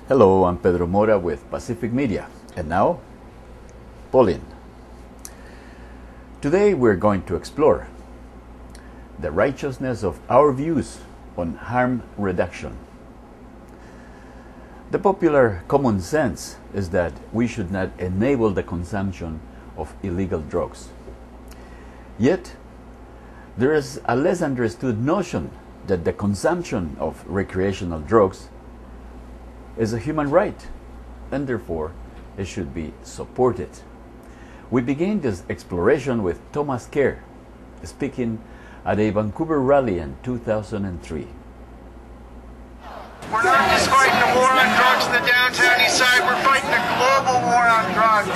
Hello, I'm Pedro Mora with Pacific Media, and now, Pauline. Today we're going to explore the righteousness of our views on harm reduction. The popular common sense is that we should not enable the consumption of illegal drugs. Yet, there is a less understood notion that the consumption of recreational drugs is a human right, and therefore it should be supported. We begin this exploration with Thomas Kerr, speaking at a Vancouver rally in 2003. We're not just fighting a war on drugs in the downtown east side, we're fighting a global war on drugs.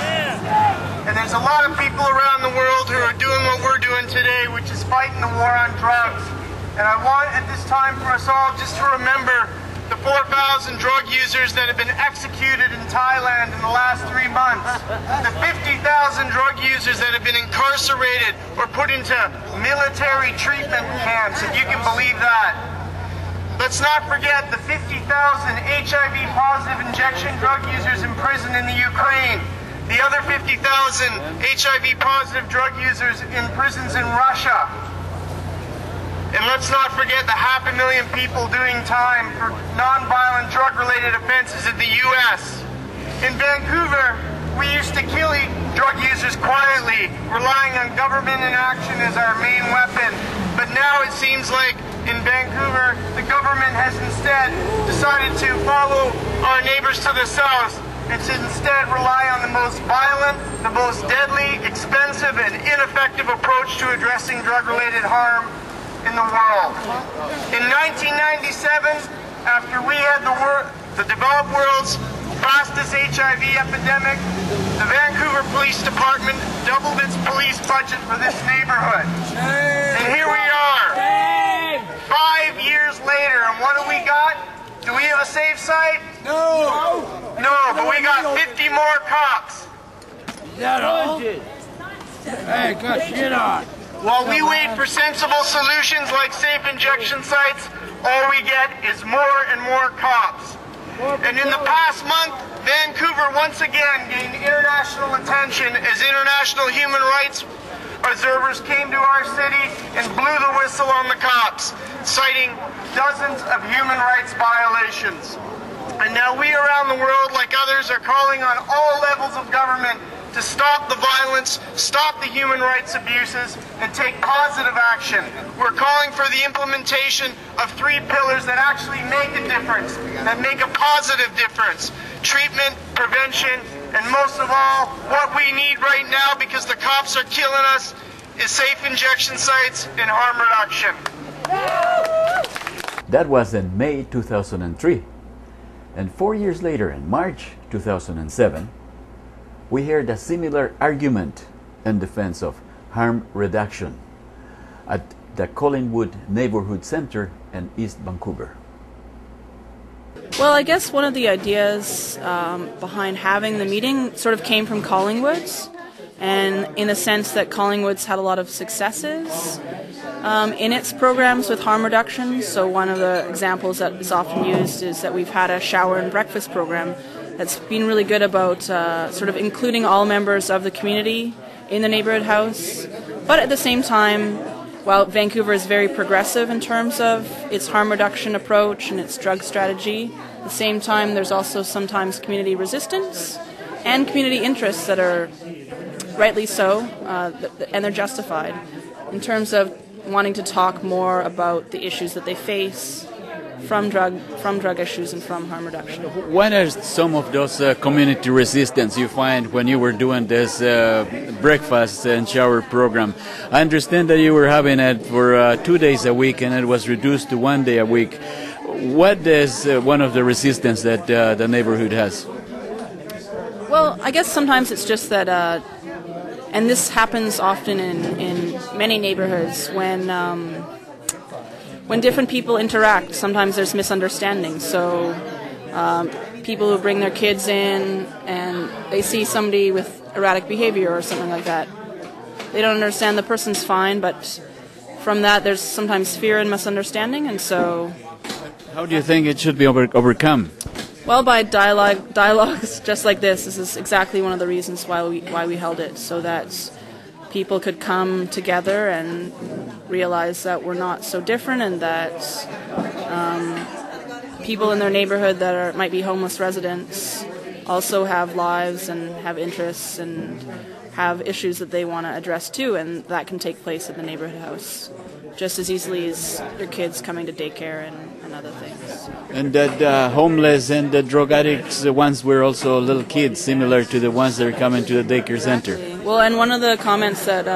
And there's a lot of people around the world who are doing what we're doing today, which is fighting the war on drugs. And I want at this time for us all just to remember the 4,000 drug users that have been executed in Thailand in the last 3 months, the 50,000 drug users that have been incarcerated or put into military treatment camps, if you can believe that. Let's not forget the 50,000 HIV-positive injection drug users in prison in the Ukraine, the other 50,000 HIV-positive drug users in prisons in Russia. And let's not forget the 500,000 people doing time for non-violent drug-related offenses in the U.S. In Vancouver, we used to kill drug users quietly, relying on government inaction as our main weapon. But now it seems like in Vancouver, the government has instead decided to follow our neighbors to the south and to instead rely on the most violent, the most deadly, expensive, and ineffective approach to addressing drug-related harm in the world. In 1997, after we had the developed world's fastest HIV epidemic, the Vancouver Police Department doubled its police budget for this neighborhood. And here we are, 5 years later, and what do we got? Do we have a safe site? No! No, but we got 50 more cops. Is that all? Hey, got shit on. While we wait for sensible solutions like safe injection sites, all we get is more and more cops. And in the past month, Vancouver once again gained international attention as international human rights observers came to our city and blew the whistle on the cops, citing dozens of human rights violations. And now we around the world, like others, are calling on all levels of government to stop the violence, stop the human rights abuses, and take positive action. We're calling for the implementation of 3 pillars that actually make a difference, that make a positive difference: treatment, prevention, and most of all, what we need right now, because the cops are killing us, is safe injection sites and harm reduction. That was in May 2003. And 4 years later, in March 2007, we heard a similar argument in defense of harm reduction at the Collingwood Neighborhood Center in East Vancouver. Well, I guess one of the ideas behind having the meeting sort of came from Collingwood's, and in the sense that Collingwood's had a lot of successes in its programs with harm reduction. So one of the examples that is often used is that we've had a shower and breakfast program that's been really good about sort of including all members of the community in the neighborhood house. But at the same time, while Vancouver is very progressive in terms of its harm reduction approach and its drug strategy, at the same time there's also sometimes community resistance and community interests that are rightly so, and they're justified, in terms of wanting to talk more about the issues that they face from drug issues and from harm reduction. What are some of those community resistance you find when you were doing this breakfast and shower program? I understand that you were having it for 2 days a week and it was reduced to 1 day a week. What is one of the resistance that the neighborhood has? Well, I guess sometimes it's just that, and this happens often in many neighborhoods, when different people interact, sometimes there's misunderstandings. So people who bring their kids in and they see somebody with erratic behavior or something like that, they don't understand the person's fine, but from that there's sometimes fear and misunderstanding, and so... How do you think it should be overcome? Well, by dialogues just like this is exactly one of the reasons why we held it, so that people could come together and realize that we're not so different, and that people in their neighborhood that might be homeless residents also have lives and have interests and have issues that they want to address too, and that can take place at the neighborhood house just as easily as your kids coming to daycare and other things. And that homeless and the drug addicts, the ones were also little kids, similar to the ones that are coming to the daycare center. Well, and one of the comments that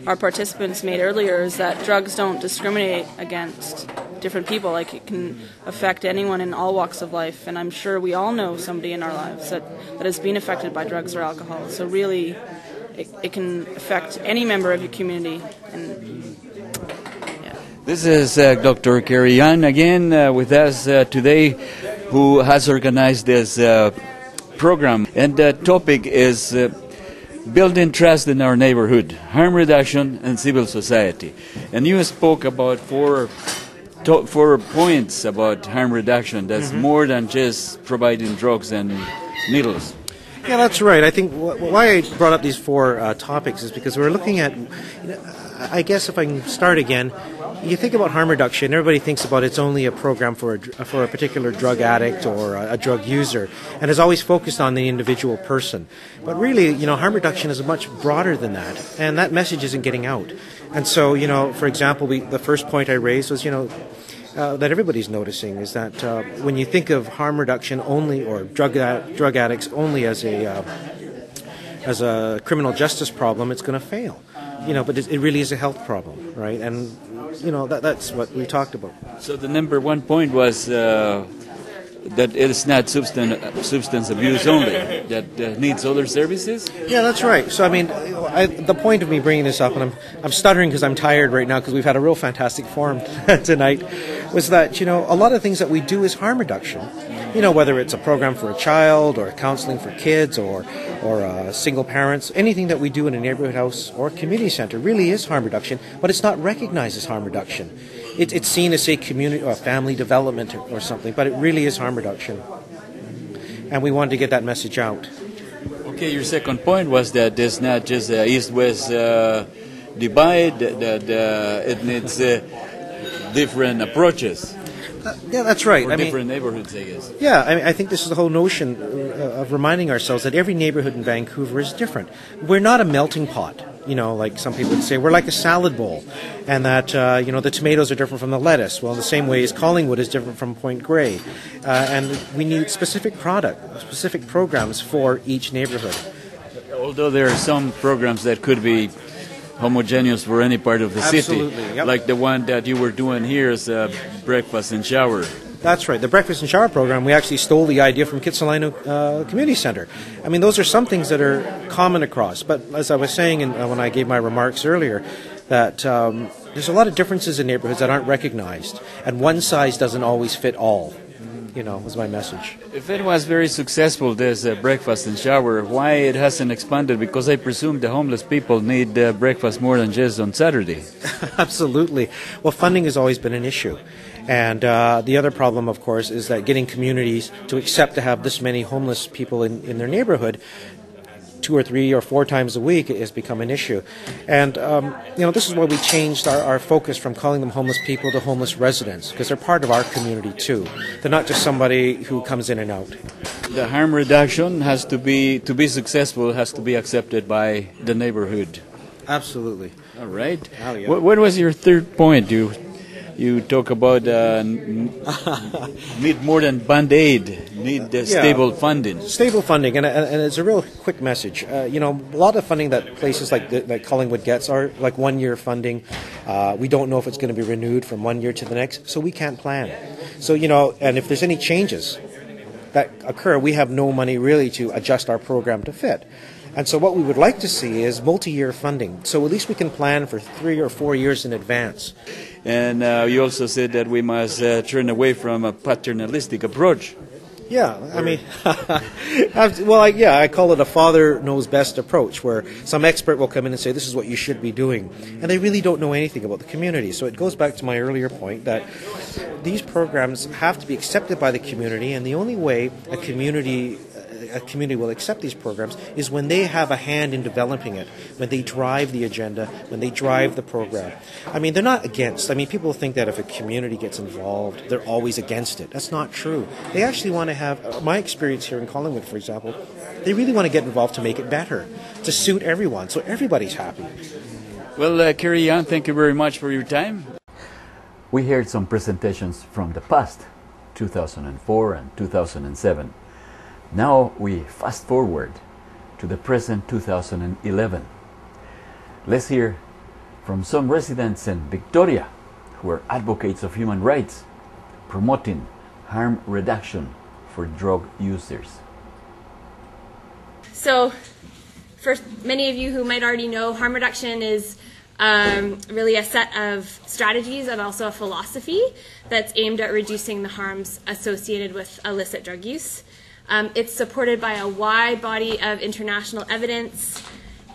our participants made earlier is that drugs don't discriminate against different people. Like, it can affect anyone in all walks of life, and I'm sure we all know somebody in our lives that has been affected by drugs or alcohol. So really, it can affect any member of your community. And this is Dr. Carrie Young again with us today, who has organized this program. And the topic is building trust in our neighborhood, harm reduction, and civil society. And you spoke about four points about harm reduction. That's more than just providing drugs and needles. Yeah, that's right. I think why I brought up these four topics is because we're looking at, I guess if I can start again, you think about harm reduction, everybody thinks about it's only a program for a particular drug addict or a drug user, and is always focused on the individual person. But really, harm reduction is much broader than that, and that message isn't getting out. And so, for example, the first point I raised was, that everybody's noticing is that when you think of harm reduction only, or drug addicts only as a criminal justice problem, it's going to fail. But it really is a health problem, right? And that's what we talked about. So the number one point was that it's not substance abuse only, that needs other services? Yeah, that's right. So, the point of me bringing this up, and I'm stuttering because I'm tired right now because we've had a real fantastic forum tonight, was that, a lot of things that we do is harm reduction. Whether it's a program for a child or counseling for kids or single parents, anything that we do in a neighborhood house or community center really is harm reduction, but it's not recognized as harm reduction. It's seen as, say, community or family development or something, but it really is harm reduction. And we wanted to get that message out. Okay, your second point was that there's not just east-west divide, that it needs different approaches. Yeah, that's right. For different neighborhoods, I guess. Yeah, I think this is the whole notion of reminding ourselves that every neighborhood in Vancouver is different. We're not a melting pot, like some people would say. We're like a salad bowl, and that, the tomatoes are different from the lettuce. Well, in the same way as Collingwood is different from Point Grey. And we need specific programs for each neighborhood. Although there are some programs that could be homogeneous for any part of the city, yep. Like the one that you were doing here is breakfast and shower. That's right. The breakfast and shower program, we actually stole the idea from Kitsilano Community Center. Those are some things that are common across. But as I was saying when I gave my remarks earlier, that there's a lot of differences in neighborhoods that aren't recognized, and one size doesn't always fit all. Was my message. If it was very successful, this breakfast and shower, why it hasn't expanded? Because I presume the homeless people need breakfast more than just on Saturday. Absolutely. Well, funding has always been an issue. And the other problem, of course, is that getting communities to accept to have this many homeless people in their neighborhood 2 or 3 or 4 times a week has become an issue. And, this is why we changed our focus from calling them homeless people to homeless residents, because they're part of our community too. They're not just somebody who comes in and out. The harm reduction has to be successful, has to be accepted by the neighborhood. Absolutely. All right. Oh, yeah. What was your third point? You talk about need more than Band-Aid, need stable funding. Stable funding, and it's a real quick message. A lot of funding that places like Collingwood gets are like 1-year funding. We don't know if it's going to be renewed from 1 year to the next, so we can't plan. So, and if there's any changes that occur, we have no money really to adjust our program to fit. And so what we would like to see is multi-year funding, so at least we can plan for 3 or 4 years in advance. And you also said that we must turn away from a paternalistic approach. Yeah, I mean, I call it a father knows best approach, where some expert will come in and say, this is what you should be doing, and they really don't know anything about the community. So it goes back to my earlier point that these programs have to be accepted by the community, and the only way a community will accept these programs is when they have a hand in developing it, when they drive the agenda, when they drive the program. I mean, they're not against. I mean, people think that if a community gets involved, they're always against it. That's not true. They actually want to have, my experience here in Collingwood, for example, they really want to get involved to make it better, to suit everyone, so everybody's happy. Well, Kerry Young, thank you very much for your time. We heard some presentations from the past, 2004 and 2007. Now we fast forward to the present 2011. Let's hear from some residents in Victoria who are advocates of human rights, promoting harm reduction for drug users. So, for many of you who might already know, harm reduction is really a set of strategies and also a philosophy that's aimed at reducing the harms associated with illicit drug use. It's supported by a wide body of international evidence,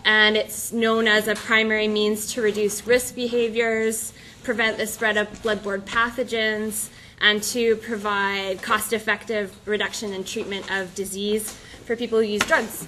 and it's known as a primary means to reduce risk behaviors, prevent the spread of bloodborne pathogens, and to provide cost-effective reduction and treatment of disease for people who use drugs.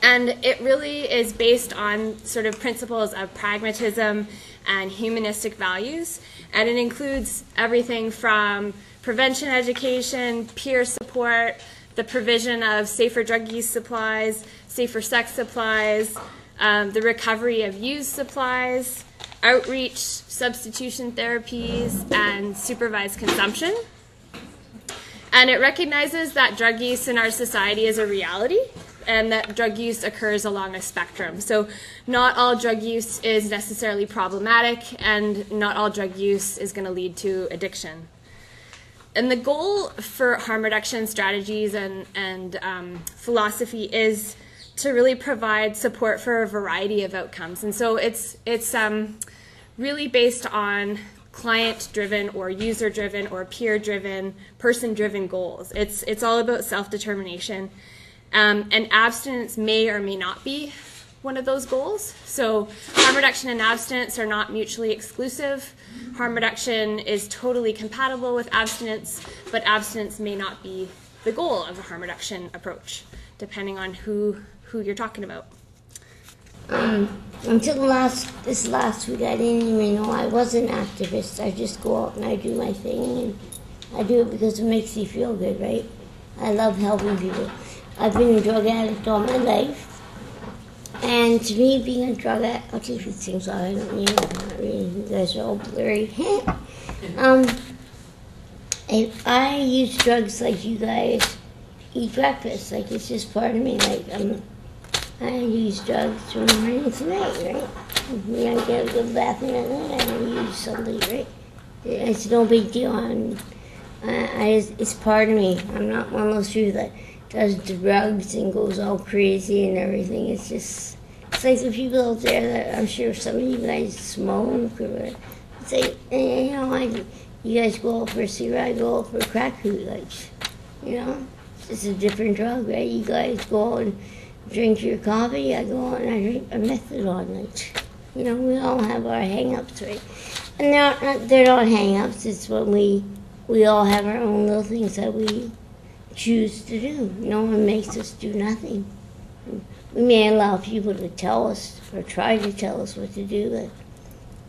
And it really is based on sort of principles of pragmatism and humanistic values, and it includes everything from prevention education, peer support, the provision of safer drug use supplies, safer sex supplies, the recovery of used supplies, outreach, substitution therapies, and supervised consumption. And it recognizes that drug use in our society is a reality, and that drug use occurs along a spectrum. So not all drug use is necessarily problematic, and not all drug use is going to lead to addiction. And the goal for harm reduction strategies and philosophy is to really provide support for a variety of outcomes. And so it's really based on client-driven or user-driven or peer-driven, person-driven goals. It's all about self-determination. And abstinence may or may not be one of those goals. So harm reduction and abstinence are not mutually exclusive. Harm reduction is totally compatible with abstinence, but abstinence may not be the goal of a harm reduction approach, depending on who you're talking about. Until this last week, I didn't even know I was an activist. I just go out and I do my thing, and I do it because it makes me feel good, right? I love helping people. I've been a drug addict all my life. And to me, being a drug addict, I'll take these things off. I don't need them. Not really. You guys are all blurry. If I use drugs like you guys eat breakfast, like it's just part of me. Like I use drugs from morning to night, right? When I get a good bath in the night, I use something, right? It's no big deal. It's part of me. I'm not one of those people that does drugs and goes all crazy and everything. It's like the people out there that I'm sure some of you guys smoke or it's like, you know, you guys go out for a cigarette, I go out for a crack food, like, you know, it's just a different drug, right? You guys go out and drink your coffee, I go out and I drink a methadone, like, you know, we all have our hang-ups, right? And they're not hang-ups, it's when we all have our own little things that we choose to do. No one makes us do nothing. We may allow people to tell us or try to tell us what to do, but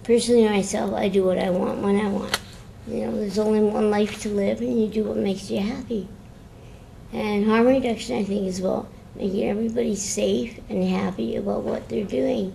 personally myself, I do what I want when I want. You know, there's only one life to live, and you do what makes you happy. And harm reduction, I think, is about making everybody safe and happy about what they're doing.